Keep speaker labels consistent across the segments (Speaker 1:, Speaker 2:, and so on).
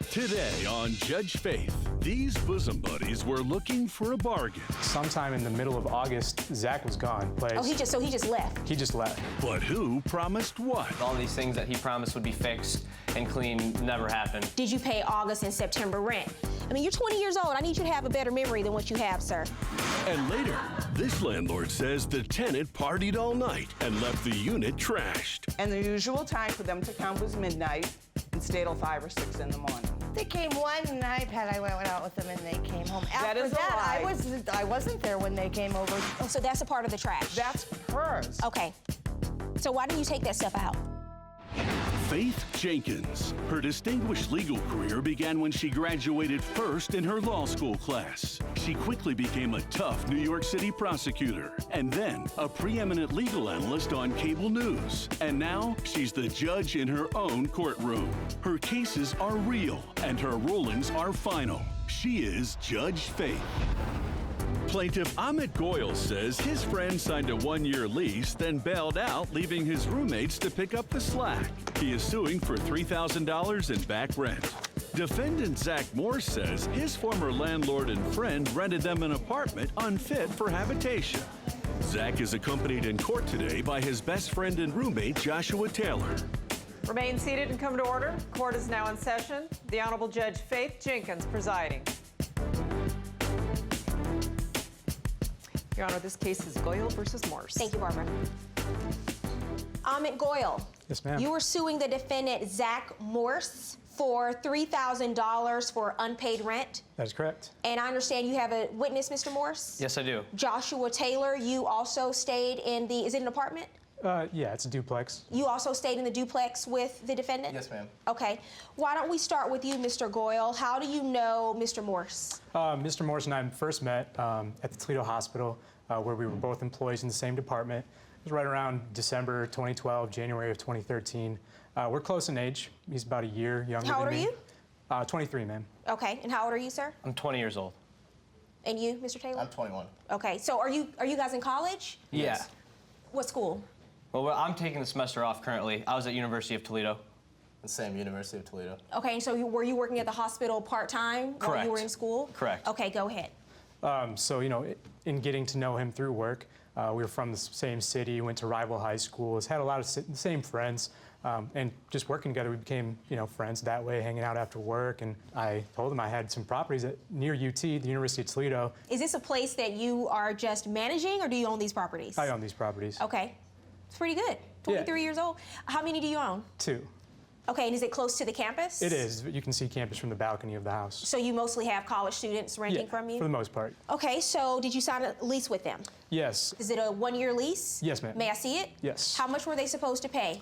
Speaker 1: Today on Judge Faith, these bosom buddies were looking for a bargain.
Speaker 2: Sometime in the middle of August, Zach was gone.
Speaker 3: Oh, he just left?
Speaker 2: He just left.
Speaker 1: But who promised what?
Speaker 4: All these things that he promised would be fixed and clean never happened.
Speaker 3: Did you pay August and September rent? I mean, you're 20 years old. I need you to have a better memory than what you have, sir.
Speaker 1: And later, this landlord says the tenant partied all night and left the unit trashed.
Speaker 5: And the usual time for them to come was midnight and stay till 5 or 6 in the morning.
Speaker 6: They came one night, I went out with them and they came home.
Speaker 5: That
Speaker 6: After
Speaker 5: is a
Speaker 6: that,
Speaker 5: lie.
Speaker 6: I wasn't there when they came over.
Speaker 3: Oh, so that's a part of the trash?
Speaker 5: That's hers.
Speaker 3: Okay. So why didn't you take that stuff out?
Speaker 1: Faith Jenkins. Her distinguished legal career began when she graduated first in her law school class. She quickly became a tough New York City prosecutor and then a preeminent legal analyst on cable news. And now she's the judge in her own courtroom. Her cases are real and her rulings are final. She is Judge Faith. Plaintiff Amit Goyal says his friend signed a 1-year lease, then bailed out, leaving his roommates to pick up the slack. He is suing for $3,000 in back rent. Defendant Zach Morse says his former landlord and friend rented them an apartment unfit for habitation. Zach is accompanied in court today by his best friend and roommate, Joshua Taylor.
Speaker 7: Remain seated and come to order. Court is now in session. The Honorable Judge Faith Jenkins presiding. Your Honor, this case is Goyal versus Morse.
Speaker 3: Thank you, Barbara. Amit Goyal.
Speaker 2: Yes, ma'am.
Speaker 3: You were suing the defendant, Zach Morse, for $3,000 for unpaid rent.
Speaker 2: That is correct.
Speaker 3: And I understand you have a witness, Mr. Morse?
Speaker 4: Yes, I do.
Speaker 3: Joshua Taylor, you also stayed in the, is it an apartment?
Speaker 2: Yeah, it's a duplex.
Speaker 3: You also stayed in the duplex with the defendant?
Speaker 4: Yes, ma'am.
Speaker 3: Okay. Why don't we start with you, Mr. Goyal? How do you know Mr. Morse?
Speaker 2: Mr. Morse and I first met at the Toledo Hospital, where we were both employees in the same department. It was right around December 2012, January of 2013. We're close in age. He's about a year younger than me.
Speaker 3: How old are you?
Speaker 2: 23, ma'am.
Speaker 3: Okay. And how old are you, sir?
Speaker 4: I'm 20 years old.
Speaker 3: And you, Mr. Taylor?
Speaker 4: I'm 21.
Speaker 3: Okay. So are you guys in college?
Speaker 4: Yeah.
Speaker 3: What school?
Speaker 4: Well, I'm taking the semester off currently. I was at University of Toledo.
Speaker 8: The same, University of Toledo.
Speaker 3: Okay, and so were you working at the hospital part-time while you were in school?
Speaker 4: Correct.
Speaker 3: Okay, go ahead.
Speaker 2: So, you know, in getting to know him through work, we were from the same city, went to rival high schools, had a lot of the same friends, and just working together, we became, you know, friends that way, hanging out after work. And I told him I had some properties near UT, the University of Toledo.
Speaker 3: Is this a place that you are just managing, or do you own these properties?
Speaker 2: I own these properties.
Speaker 3: Okay, it's pretty good. 23 years old. How many do you own?
Speaker 2: 2.
Speaker 3: Okay, and is it close to the campus?
Speaker 2: It is. You can see campus from the balcony of the house.
Speaker 3: So you mostly have college students renting from you?
Speaker 2: For the most part.
Speaker 3: Okay, so did you sign a lease with them?
Speaker 2: Yes.
Speaker 3: Is it a 1-year lease?
Speaker 2: Yes, ma'am.
Speaker 3: May I see it?
Speaker 2: Yes.
Speaker 3: How much were they supposed to pay?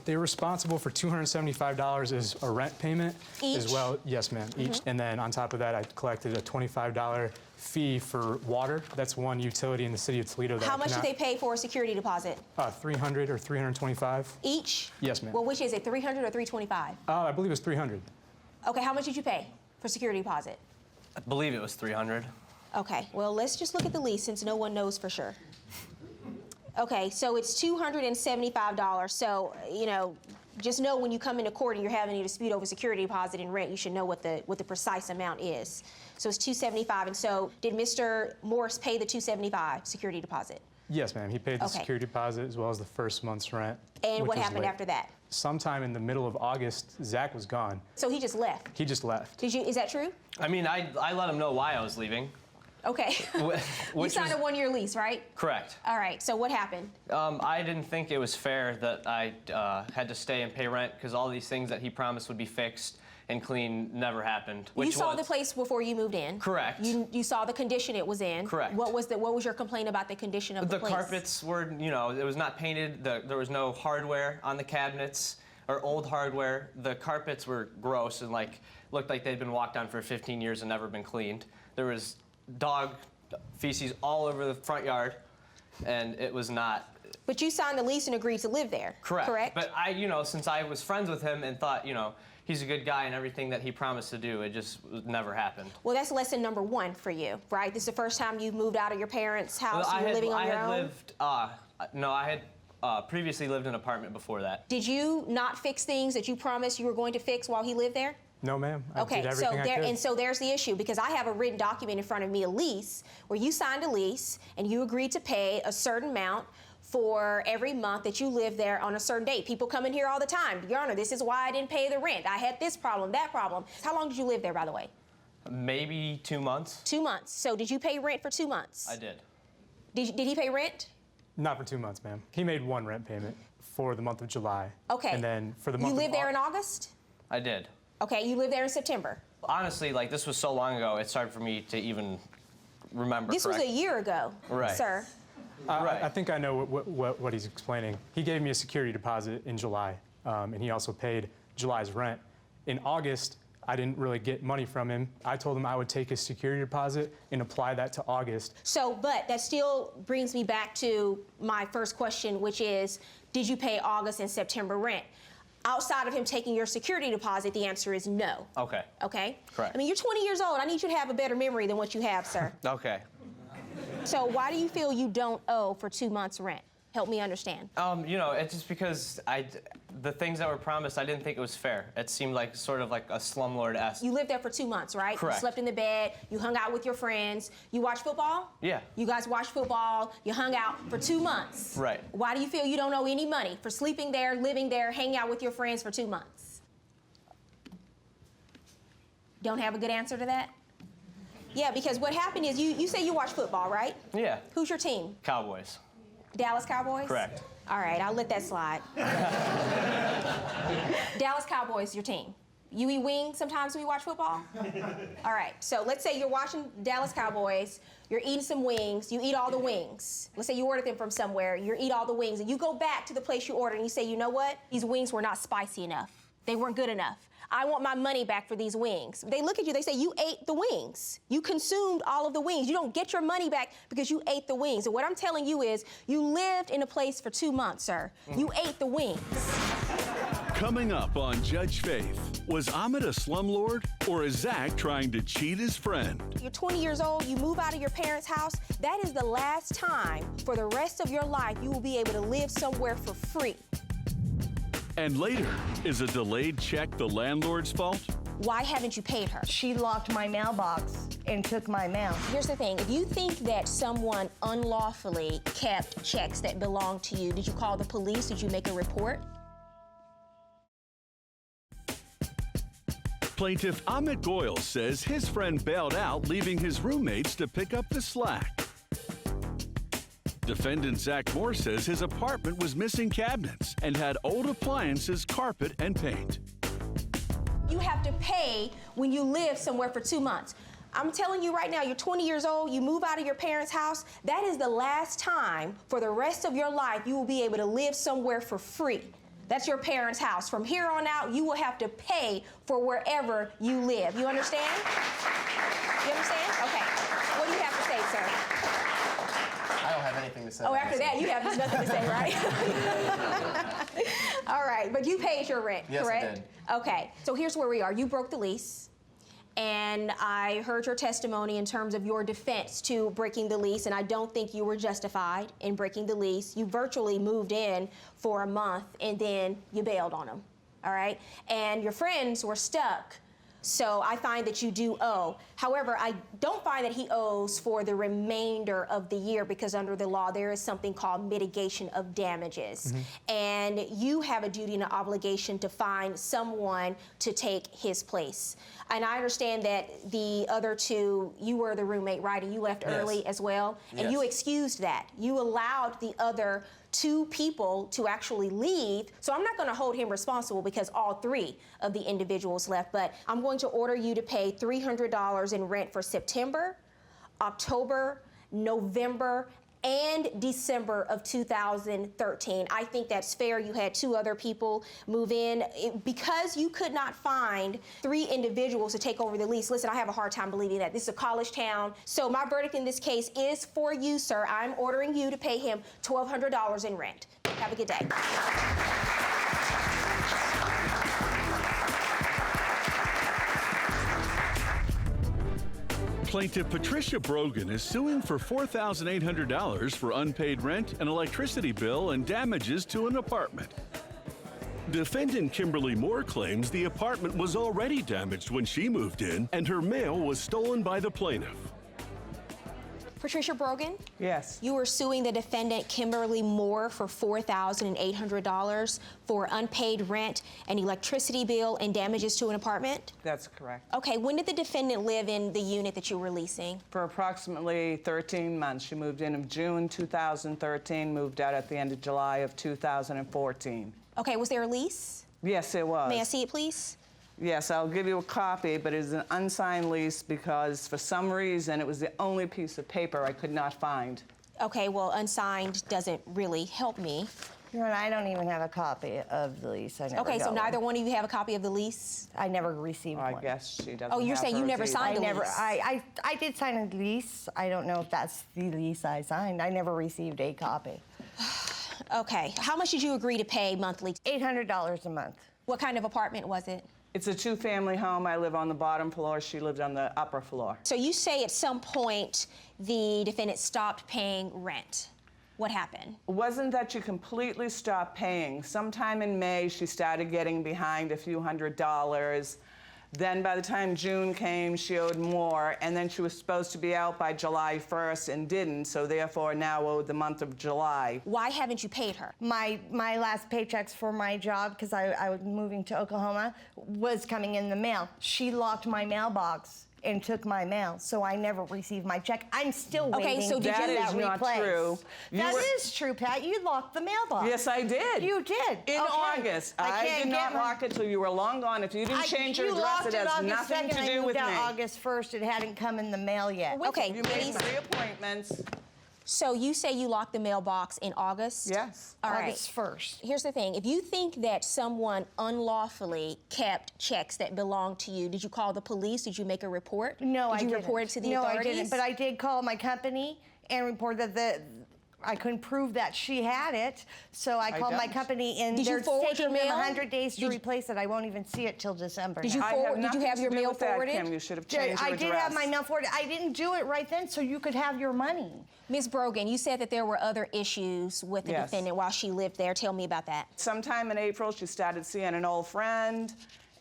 Speaker 2: They were responsible for $275 as a rent payment.
Speaker 3: Each?
Speaker 2: As well, yes, ma'am, each. And then on top of that, I collected a $25 fee for water. That's one utility in the city of Toledo.
Speaker 3: How much did they pay for a security deposit?
Speaker 2: $300 or $325.
Speaker 3: Each?
Speaker 2: Yes, ma'am.
Speaker 3: Well, which is it, $300 or $325?
Speaker 2: I believe it was $300.
Speaker 3: Okay, how much did you pay for security deposit?
Speaker 4: I believe it was $300.
Speaker 3: Okay, well, let's just look at the lease since no one knows for sure. Okay, so it's $275. So, you know, just know when you come into court and you're having a dispute over security deposit and rent, you should know what the precise amount is. So it's $275. And so did Mr. Morse pay the $275 security deposit?
Speaker 2: Yes, ma'am. He paid the security deposit as well as the first month's rent.
Speaker 3: And what happened after that?
Speaker 2: Sometime in the middle of August, Zach was gone.
Speaker 3: So he just left?
Speaker 2: He just left.
Speaker 3: Is that true?
Speaker 4: I mean, I let him know why I was leaving.
Speaker 3: Okay. You signed a 1-year lease, right?
Speaker 4: Correct.
Speaker 3: All right, so what happened?
Speaker 4: I didn't think it was fair that I had to stay and pay rent because all these things that he promised would be fixed and clean never happened.
Speaker 3: You saw the place before you moved in.
Speaker 4: Correct.
Speaker 3: You saw the condition it was in.
Speaker 4: Correct.
Speaker 3: What was your complaint about the condition of the place?
Speaker 4: The carpets were, you know, it was not painted. There was no hardware on the cabinets or old hardware. The carpets were gross and looked like they'd been walked on for 15 years and never been cleaned. There was dog feces all over the front yard, and it was not.
Speaker 3: But you signed the lease and agreed to live there. Correct.
Speaker 4: But I, you know, since I was friends with him and thought, you know, he's a good guy and everything that he promised to do, it just never happened. Well,
Speaker 3: that's lesson number 1 for you, right? This is the first time you've moved out of your parents' house.
Speaker 4: Well,
Speaker 3: you're living on your own.
Speaker 4: I had previously lived in an apartment before that.
Speaker 3: Did you not fix things that you promised you were going to fix while he lived there?
Speaker 2: No, ma'am. I
Speaker 3: Okay,
Speaker 2: did
Speaker 3: so
Speaker 2: everything I could.
Speaker 3: and so there's the issue, because I have a written document in front of me, a lease, where you signed a lease and you agreed to pay a certain amount for every month that you live there on a certain date. People come in here all the time. Your Honor, this is why I didn't pay the rent. I had this problem, that problem. How long did you live there, by the way?
Speaker 4: Maybe 2 months.
Speaker 3: 2 months. So did you pay rent for 2 months?
Speaker 4: I did.
Speaker 3: Did he pay rent?
Speaker 2: Not for 2 months, ma'am. He made one rent payment for the month of July.
Speaker 3: Okay.
Speaker 2: And then for the month
Speaker 3: You
Speaker 2: of
Speaker 3: lived there in August?
Speaker 4: I did.
Speaker 3: Okay, you lived there in September.
Speaker 4: Honestly, like, this was so long ago, it's hard for me to even remember.
Speaker 3: This was a year ago,
Speaker 4: Right.
Speaker 3: sir.
Speaker 4: Right.
Speaker 2: I think I know what he's explaining. He gave me a security deposit in July, and he also paid July's rent. In August, I didn't really get money from him. I told him I would take his security deposit and apply that to August.
Speaker 3: So, but that still brings me back to my first question, which is, did you pay August and September rent? Outside of him taking your security deposit, the answer is no.
Speaker 4: Okay.
Speaker 3: Okay?
Speaker 4: Correct.
Speaker 3: I mean, you're 20 years old. I need you to have a better memory than what you have, sir.
Speaker 4: Okay.
Speaker 3: So why do you feel you don't owe for 2 months' rent? Help me understand.
Speaker 4: You know, it's just because the things that were promised, I didn't think it was fair. It seemed like sort of like a slumlord-esque.
Speaker 3: You lived there for 2 months, right?
Speaker 4: Correct.
Speaker 3: You slept in the bed, you hung out with your friends, you watched football?
Speaker 4: Yeah.
Speaker 3: You guys watched football, you hung out for 2 months.
Speaker 4: Right.
Speaker 3: Why do you feel you don't owe any money for sleeping there, living there, hanging out with your friends for 2 months? Don't have a good answer to that? Yeah, because what happened is you say you watch football, right?
Speaker 4: Yeah.
Speaker 3: Who's your team?
Speaker 4: Cowboys.
Speaker 3: Dallas Cowboys?
Speaker 4: Correct.
Speaker 3: All right, I'll let that slide. Dallas Cowboys, your team. You eat wings sometimes when you watch football? All right, so let's say you're watching Dallas Cowboys, you're eating some wings, you eat all the wings. Let's say you ordered them from somewhere, you eat all the wings, and you go back to the place you ordered and you say, you know what? These wings were not spicy enough. They weren't good enough. I want my money back for these wings. They look at you, they say, you ate the wings. You consumed all of the wings. You don't get your money back because you ate the wings. And what I'm telling you is, you lived in a place for 2 months, sir. You ate the wings.
Speaker 1: Coming up on Judge Faith, was Ahmed a slumlord, or is Zach trying to cheat his friend?
Speaker 3: You're 20 years old, you move out of your parents' house. That is the last time for the rest of your life you will be able to live somewhere for free.
Speaker 1: And later, is a delayed check the landlord's fault?
Speaker 3: Why haven't you paid her?
Speaker 6: She locked my mailbox and took my mail.
Speaker 3: Here's the thing, if you think that someone unlawfully kept checks that belonged to you, did you call the police? Did you make a report?
Speaker 1: Plaintiff Ahmed Goyle says his friend bailed out, leaving his roommates to pick up the slack. Defendant Zach Moore says his apartment was missing cabinets and had old appliances, carpet, and paint.
Speaker 3: You have to pay when you live somewhere for 2 months. I'm telling you right now, you're 20 years old, you move out of your parents' house, that is the last time for the rest of your life you will be able to live somewhere for free. That's your parents' house. From here on out, you will have to pay for wherever you live. You understand? You understand? Okay. What do you have to say, sir?
Speaker 8: I don't have anything to say.
Speaker 3: Oh, after that, you have just nothing to say, right? All right, but you paid your rent,
Speaker 8: Yes, I
Speaker 3: correct?
Speaker 8: did.
Speaker 3: Okay, so here's where we are. You broke the lease, and I heard your testimony in terms of your defense to breaking the lease, and I don't think you were justified in breaking the lease. You virtually moved in for a month, and then you bailed on them, all right? And your friends were stuck. So I find that you do owe. However, I don't find that he owes for the remainder of the year, because under the law, there is something called mitigation of damages. And you have a duty and an obligation to find someone to take his place. And I understand that the other two, you were the roommate, right? And you left early as well. And you excused that. You allowed the other 2 people to actually leave. So I'm not going to hold him responsible because all 3 of the individuals left, but I'm going to order you to pay $300 in rent for September, October, November, and December of 2013. I think that's fair. You had 2 other people move in. Because you could not find 3 individuals to take over the lease. Listen, I have a hard time believing that. This is a college town. So my verdict in this case is for you, sir. I'm ordering you to pay him $1,200 in rent. Have a good day.
Speaker 1: Plaintiff Patricia Brogan is suing for $4,800 for unpaid rent, an electricity bill, and damages to an apartment. Defendant Kimberly Moore claims the apartment was already damaged when she moved in and her mail was stolen by the plaintiff.
Speaker 3: Patricia Brogan,
Speaker 5: Yes.
Speaker 3: you were suing the defendant Kimberly Moore for $4,800 for unpaid rent, an electricity bill, and damages to an apartment?
Speaker 5: That's correct.
Speaker 3: Okay, when did the defendant live in the unit that you were leasing?
Speaker 5: For approximately 13 months. She moved in June 2013, moved out at the end of July of 2014.
Speaker 3: Okay, was there a lease?
Speaker 5: Yes, it was.
Speaker 3: May I see it, please?
Speaker 5: Yes, I'll give you a copy, but it's an unsigned lease because for some reason it was the only piece of paper I could not find.
Speaker 3: Okay, well, unsigned doesn't really help me.
Speaker 6: Your Honor, I don't even have a copy of the lease. I never
Speaker 3: Okay, so
Speaker 6: got
Speaker 3: neither
Speaker 6: one.
Speaker 3: one of you have a copy of the lease?
Speaker 6: I never received
Speaker 5: I
Speaker 6: one.
Speaker 5: guess she doesn't
Speaker 3: Oh, you're
Speaker 5: have
Speaker 3: saying you
Speaker 5: hers
Speaker 3: never
Speaker 5: either.
Speaker 3: signed
Speaker 6: I
Speaker 3: a
Speaker 6: never.
Speaker 3: lease?
Speaker 6: I did sign a lease. I don't know if that's the lease I signed. I never received a copy.
Speaker 3: Okay, how much did you agree to pay monthly?
Speaker 6: $800 a month.
Speaker 3: What kind of apartment was it?
Speaker 5: It's a two-family home. I live on the bottom floor. She lived on the upper floor.
Speaker 3: So you say at some point the defendant stopped paying rent. What happened?
Speaker 5: It wasn't that she completely stopped paying. Sometime in May, she started getting behind a few $100s. Then by the time June came, she owed more, and then she was supposed to be out by July 1st and didn't, so therefore now owed the month of July.
Speaker 3: Why haven't you paid her?
Speaker 6: My last paychecks for my job, because I was moving to Oklahoma, was coming in the mail. She locked my mailbox and took my mail, so I never received my check. I'm still waiting.
Speaker 3: Okay, so did
Speaker 5: That
Speaker 3: you-
Speaker 5: is not
Speaker 6: replaced.
Speaker 5: true.
Speaker 6: That is true, Pat. You locked the mailbox.
Speaker 5: Yes, I did.
Speaker 6: You did.
Speaker 5: In
Speaker 6: Okay.
Speaker 5: August. I
Speaker 6: can't
Speaker 5: did not
Speaker 6: get my-
Speaker 5: lock it till you were long gone. If you didn't change your
Speaker 6: you
Speaker 5: address,
Speaker 6: locked
Speaker 5: it
Speaker 6: it
Speaker 5: has
Speaker 6: August
Speaker 5: nothing
Speaker 6: 2nd,
Speaker 5: to
Speaker 6: I
Speaker 5: do
Speaker 6: moved
Speaker 5: with me.
Speaker 6: out August 1st. It hadn't come in the mail yet.
Speaker 3: Okay,
Speaker 5: You made
Speaker 3: please.
Speaker 5: 3 appointments.
Speaker 3: So you say you locked the mailbox in August?
Speaker 5: Yes.
Speaker 3: All right.
Speaker 6: August 1st.
Speaker 3: Here's the thing. If you think that someone unlawfully kept checks that belonged to you, did you call the police? Did you make a report?
Speaker 6: No, I
Speaker 3: Did you
Speaker 6: didn't.
Speaker 3: report it to the
Speaker 6: no,
Speaker 3: authorities?
Speaker 6: I didn't. But I did call my company and report that I couldn't prove that she had it. So I called my
Speaker 5: don't.
Speaker 6: company, and
Speaker 3: Did you
Speaker 6: they're
Speaker 3: forward
Speaker 6: taking
Speaker 3: your
Speaker 6: them
Speaker 3: mail?
Speaker 6: 100 days to
Speaker 3: Did you-
Speaker 6: replace it. I won't even see it till December.
Speaker 3: Did you
Speaker 6: now.
Speaker 5: I
Speaker 3: forward? Did you
Speaker 5: nothing
Speaker 3: have
Speaker 5: to
Speaker 3: your
Speaker 5: do
Speaker 3: mail
Speaker 5: with that,
Speaker 3: forwarded?
Speaker 5: Kim. You should have changed your
Speaker 6: I did have
Speaker 5: address.
Speaker 6: my mail forwarded. I didn't do it right then, so you could have your money.
Speaker 3: Ms. Brogan, you said that there were other issues with the
Speaker 5: Yes.
Speaker 3: defendant while she lived there. Tell me about that.
Speaker 5: Sometime in April, she started seeing an old friend,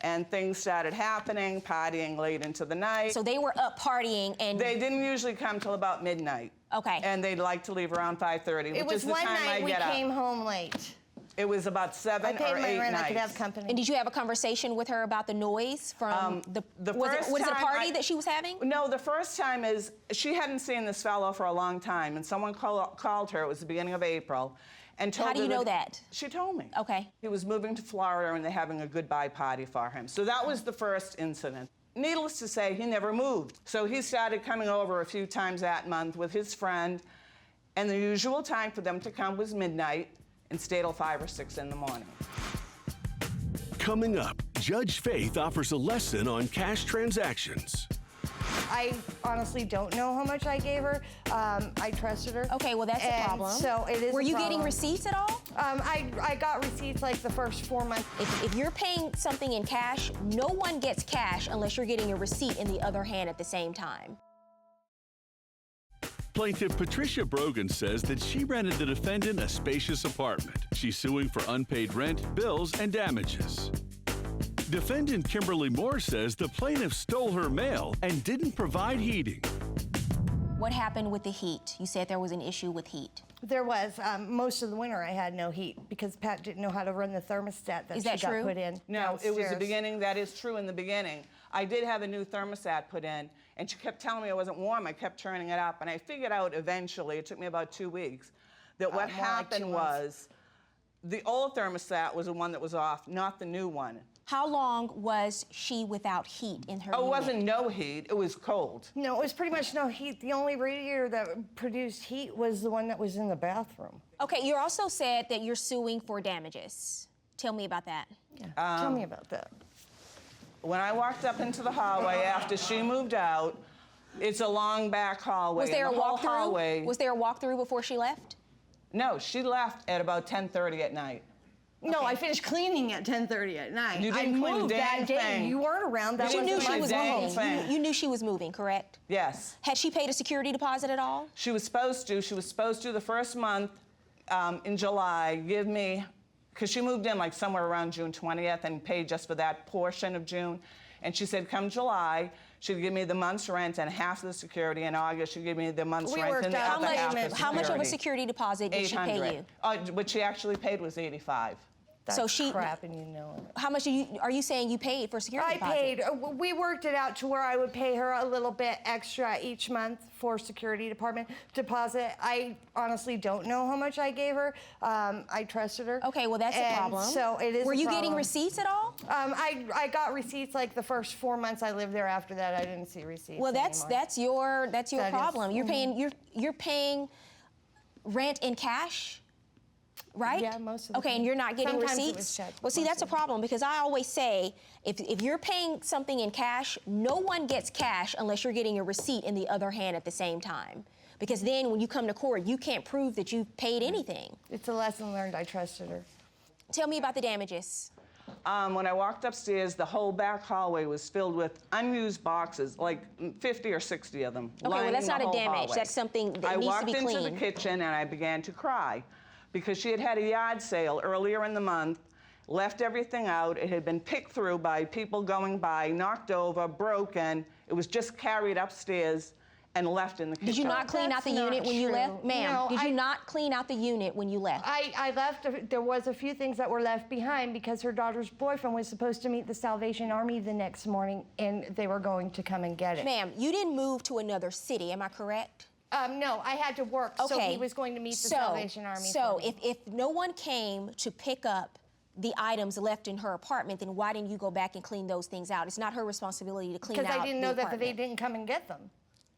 Speaker 5: and things started happening, partying late into the night.
Speaker 3: So they were up partying and
Speaker 5: They didn't usually come till about midnight.
Speaker 3: Okay.
Speaker 5: And they'd like to leave around 5:30,
Speaker 6: It
Speaker 5: which
Speaker 6: was
Speaker 5: is the
Speaker 6: one
Speaker 5: time I
Speaker 6: night we
Speaker 5: get
Speaker 6: came
Speaker 5: up.
Speaker 6: home late.
Speaker 5: It was about 7
Speaker 6: I paid
Speaker 5: or 8
Speaker 6: my rent.
Speaker 5: nights.
Speaker 6: I could have company.
Speaker 3: And did you have a conversation with her about the noise from
Speaker 5: the
Speaker 3: was
Speaker 5: first
Speaker 3: it a
Speaker 5: time
Speaker 3: party that she was having?
Speaker 5: No, the first time is she hadn't seen this fellow for a long time, and someone called her. It was the beginning of April, and told
Speaker 3: How do
Speaker 5: her
Speaker 3: you know that?
Speaker 5: She told me.
Speaker 3: Okay.
Speaker 5: He was moving to Florida, and they're having a goodbye party for him. So that was the first incident. Needless to say, he never moved. So he started coming over a few times that month with his friend, and the usual time for them to come was midnight and stay till 5 or 6 in the morning.
Speaker 1: Coming up, Judge Faith offers a lesson on cash transactions.
Speaker 6: I honestly don't know how much I gave her. I trusted her.
Speaker 3: Okay, well that's a
Speaker 6: And
Speaker 3: problem.
Speaker 6: So it is.
Speaker 3: Were
Speaker 6: a
Speaker 3: you getting
Speaker 6: problem.
Speaker 3: receipts at all?
Speaker 6: I got receipts like the first 4 months.
Speaker 3: If you're paying something in cash, no one gets cash unless you're getting a receipt in the other hand at the same time.
Speaker 1: Plaintiff Patricia Brogan says that she rented the defendant a spacious apartment. She's suing for unpaid rent, bills, and damages. Defendant Kimberly Moore says the plaintiff stole her mail and didn't provide heating.
Speaker 3: What happened with the heat? You said there was an issue with heat.
Speaker 6: There was most of the winter I had no heat because Pat didn't know how to run the thermostat that
Speaker 3: Is
Speaker 6: she
Speaker 3: that
Speaker 6: got
Speaker 3: true?
Speaker 6: put in.
Speaker 5: No, it was the
Speaker 6: downstairs.
Speaker 5: beginning. That is true in the beginning. I did have a new thermostat put in, and she kept telling me it wasn't warm. I kept turning it up, and I figured out eventually, it took me about 2 weeks, that what
Speaker 6: more like
Speaker 5: happened
Speaker 6: 2 months.
Speaker 5: was the old thermostat was the one that was off, not the new one.
Speaker 3: How long was she without heat in her
Speaker 5: Oh, it
Speaker 3: unit?
Speaker 5: wasn't no heat. It was cold.
Speaker 6: No, it was pretty much no heat. The only radiator that produced heat was the one that was in the bathroom.
Speaker 3: Okay, you also said that you're suing for damages. Tell me about that.
Speaker 6: Yeah. Tell me about that.
Speaker 5: When I walked up into the hallway after she moved out, it's a long back hallway.
Speaker 3: Was there a
Speaker 5: and the whole
Speaker 3: walkthrough?
Speaker 5: hallway-
Speaker 3: Was there a walkthrough before she left?
Speaker 5: No, she left at about 10:30 at night.
Speaker 6: No, I finished cleaning at 10:30 at night.
Speaker 5: You
Speaker 6: I
Speaker 5: didn't clean a
Speaker 6: moved
Speaker 5: dang
Speaker 6: that day.
Speaker 5: thing.
Speaker 6: You weren't around. That
Speaker 5: You
Speaker 3: You
Speaker 6: wasn't
Speaker 3: knew she
Speaker 5: my
Speaker 3: was
Speaker 5: dang
Speaker 3: moving.
Speaker 5: thing.
Speaker 3: You knew she was moving, correct?
Speaker 5: Yes.
Speaker 3: Had she paid a security deposit at all?
Speaker 5: She was supposed to. She was supposed to the first month in July give me because she moved in like somewhere around June 20th and paid just for that portion of June. And she said, come July, she'd give me the month's rent and half of the security. In August, she'd give me the month's
Speaker 6: We
Speaker 5: rent
Speaker 6: worked
Speaker 5: and the
Speaker 6: out
Speaker 5: other half of
Speaker 3: How much of a
Speaker 5: security.
Speaker 3: security deposit did she pay you?
Speaker 5: What she actually paid was $85.
Speaker 6: That's
Speaker 3: So she-
Speaker 6: crap, and you know it.
Speaker 3: How much are you saying you paid for security
Speaker 6: I
Speaker 3: deposit?
Speaker 6: paid. We worked it out to where I would pay her a little bit extra each month for security department deposit. I honestly don't know how much I gave her. I trusted her.
Speaker 3: Okay, well, that's a
Speaker 6: And
Speaker 3: problem.
Speaker 6: So it is.
Speaker 3: Were
Speaker 6: a
Speaker 3: you getting
Speaker 6: problem.
Speaker 3: receipts at all?
Speaker 6: I got receipts like the first 4 months I lived there. After that, I didn't see receipts.
Speaker 3: Well, that's
Speaker 6: anymore.
Speaker 3: your
Speaker 6: That is-
Speaker 3: problem. You're paying rent in cash, right?
Speaker 6: Yeah, most of the
Speaker 3: Okay,
Speaker 6: time.
Speaker 3: and you're not getting
Speaker 6: Sometimes it
Speaker 3: receipts.
Speaker 6: was checked,
Speaker 3: Well, see,
Speaker 6: most
Speaker 3: that's a
Speaker 6: of the
Speaker 3: problem because I always say if you're paying something in cash, no one gets cash unless you're getting a receipt in the other hand at the same time. Because then when you come to court, you can't prove that you've paid anything.
Speaker 6: It's a lesson learned. I trusted her.
Speaker 3: Tell me about the damages.
Speaker 5: When I walked upstairs, the whole back hallway was filled with unused boxes, like 50 or 60 of them.
Speaker 3: Okay, well,
Speaker 5: lining
Speaker 3: that's
Speaker 5: the
Speaker 3: not a
Speaker 5: whole
Speaker 3: damage.
Speaker 5: hallway.
Speaker 3: That's something that
Speaker 5: I
Speaker 3: needs to
Speaker 5: walked
Speaker 3: be
Speaker 5: into the
Speaker 3: cleaned.
Speaker 5: kitchen and I began to cry because she had had a yard sale earlier in the month, left everything out. It had been picked through by people going by, knocked over, broken. It was just carried upstairs and left in the kitchen.
Speaker 3: Did you not clean out the
Speaker 6: That's
Speaker 3: unit
Speaker 6: not
Speaker 3: when you
Speaker 6: true.
Speaker 3: left? Ma'am,
Speaker 6: No,
Speaker 3: did you not clean out the unit when you left?
Speaker 6: I left. There was a few things that were left behind because her daughter's boyfriend was supposed to meet the Salvation Army the next morning, and they were going to come and get it.
Speaker 3: Ma'am, you didn't move to another city, am I correct?
Speaker 6: No, I had to work, so he was going to meet the Salvation Army.
Speaker 3: So
Speaker 6: for me.
Speaker 3: if no one came to pick up the items left in her apartment, then why didn't you go back and clean those things out? It's not her responsibility to clean out
Speaker 6: because I didn't know
Speaker 3: the
Speaker 6: that they
Speaker 3: apartment.
Speaker 6: didn't come and get them,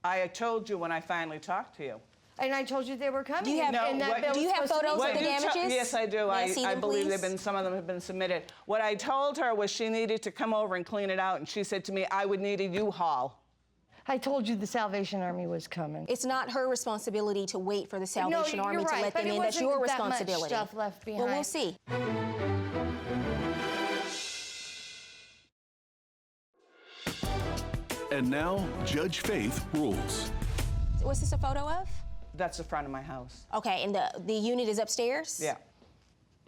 Speaker 5: I had told you when I finally talked to you.
Speaker 6: and I told you they were coming.
Speaker 3: Do you have-
Speaker 6: and that
Speaker 5: what-
Speaker 6: bill
Speaker 3: do you
Speaker 6: was
Speaker 3: have
Speaker 6: supposed to
Speaker 3: photos
Speaker 6: meet
Speaker 3: of the
Speaker 6: them.
Speaker 3: damages?
Speaker 5: Yes, I do.
Speaker 3: May I see
Speaker 5: I
Speaker 3: them,
Speaker 5: believe
Speaker 3: please?
Speaker 5: some of them have been submitted. What I told her was she needed to come over and clean it out, and she said to me, I would need a U-Haul.
Speaker 6: I told you the Salvation Army was coming.
Speaker 3: It's not her responsibility to wait for the Salvation
Speaker 6: you're
Speaker 3: Army to
Speaker 6: right,
Speaker 3: let
Speaker 6: but
Speaker 3: them
Speaker 6: it
Speaker 3: in. That's
Speaker 6: wasn't
Speaker 3: your
Speaker 6: that much
Speaker 3: responsibility.
Speaker 6: stuff left
Speaker 3: Well, we'll
Speaker 6: behind.
Speaker 3: see.
Speaker 1: And now, Judge Faith rules.
Speaker 3: What's this a photo of?
Speaker 5: That's the front of my house.
Speaker 3: Okay, and the unit is upstairs?
Speaker 5: Yeah.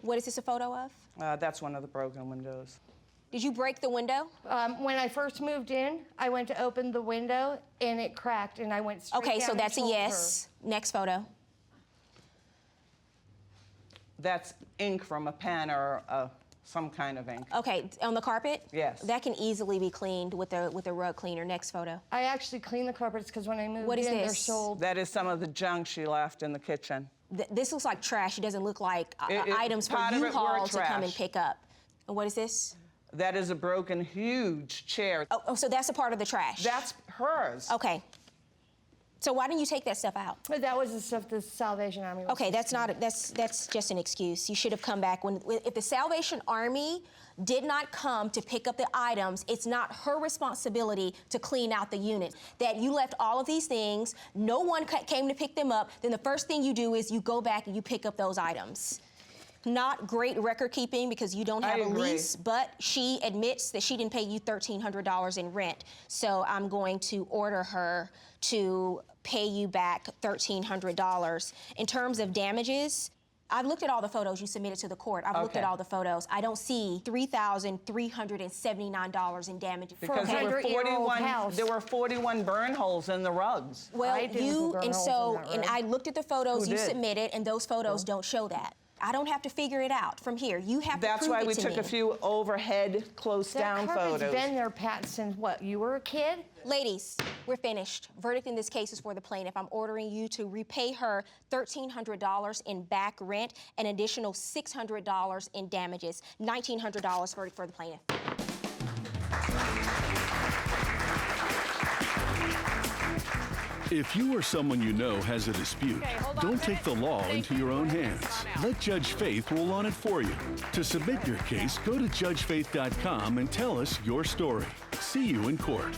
Speaker 3: What is this a photo of?
Speaker 5: That's one of the broken windows.
Speaker 3: Did you break the window?
Speaker 6: When I first moved in, I went to open the window, and it cracked, and I went straight
Speaker 3: Okay,
Speaker 6: down
Speaker 3: so
Speaker 6: and
Speaker 3: that's a
Speaker 6: told
Speaker 3: yes. Next photo.
Speaker 5: That's ink from a pen or some kind of ink.
Speaker 3: Okay, on the carpet?
Speaker 5: Yes.
Speaker 3: That can easily be cleaned with a rug cleaner. Next photo.
Speaker 6: I actually cleaned the carpets because when I moved
Speaker 3: What is
Speaker 6: in, they're
Speaker 3: this?
Speaker 6: sold.
Speaker 5: That is some of the junk she left in the kitchen.
Speaker 3: This looks like trash. It doesn't look like items for
Speaker 5: part of it were
Speaker 3: U-Haul to come and
Speaker 5: trash.
Speaker 3: pick up. And what is this?
Speaker 5: That is a broken, huge chair.
Speaker 3: Oh, so that's a part of the trash?
Speaker 5: That's hers.
Speaker 3: Okay. So why didn't you take that stuff out?
Speaker 6: But that was the stuff the Salvation Army was.
Speaker 3: Okay, that's just an excuse. You should have come back if the Salvation Army did not come to pick up the items, it's not her responsibility to clean out the unit. That you left all of these things, no one came to pick them up, then the first thing you do is you go back and you pick up those items. Not great record keeping because you don't have
Speaker 5: I
Speaker 3: a
Speaker 5: agree.
Speaker 3: lease, but she admits that she didn't pay you $1,300 in rent. So I'm going to order her to pay you back $1,300. In terms of damages, I've looked at all the photos you submitted to the court. I've looked at
Speaker 5: Okay.
Speaker 3: all the photos. I don't see $3,379 in damages.
Speaker 5: Because there were
Speaker 6: 100-year-old house.
Speaker 5: 41 burn holes in the rugs.
Speaker 3: Well,
Speaker 6: I didn't
Speaker 3: you
Speaker 6: burn
Speaker 3: and
Speaker 6: holes
Speaker 3: so
Speaker 6: in that
Speaker 3: and
Speaker 6: rug.
Speaker 3: I looked at the photos
Speaker 5: Who
Speaker 3: you
Speaker 5: did?
Speaker 3: submitted, and those photos don't show that. I don't have to figure it out from here. You have
Speaker 5: That's
Speaker 3: to prove
Speaker 5: why
Speaker 3: it
Speaker 5: we
Speaker 3: to
Speaker 5: took
Speaker 3: me.
Speaker 5: a few overhead, close
Speaker 6: That
Speaker 5: down
Speaker 6: carpet's
Speaker 5: photos.
Speaker 6: been there, Pat, since what? You were a kid?
Speaker 3: Ladies, we're finished. Verdict in this case is for the plaintiff. I'm ordering you to repay her $1,300 in back rent, an additional $600 in damages, $1,900 verdict for the plaintiff.
Speaker 1: If you or someone you know has a dispute,
Speaker 7: Okay, hold on a
Speaker 1: don't take
Speaker 7: minute.
Speaker 1: the law
Speaker 7: Thank
Speaker 1: into
Speaker 7: you.
Speaker 1: your own
Speaker 7: We're
Speaker 1: hands.
Speaker 7: on out.
Speaker 1: Let Judge Faith rule on it for you. To submit your case, go to judgefaith.com and tell us your story. See you in court.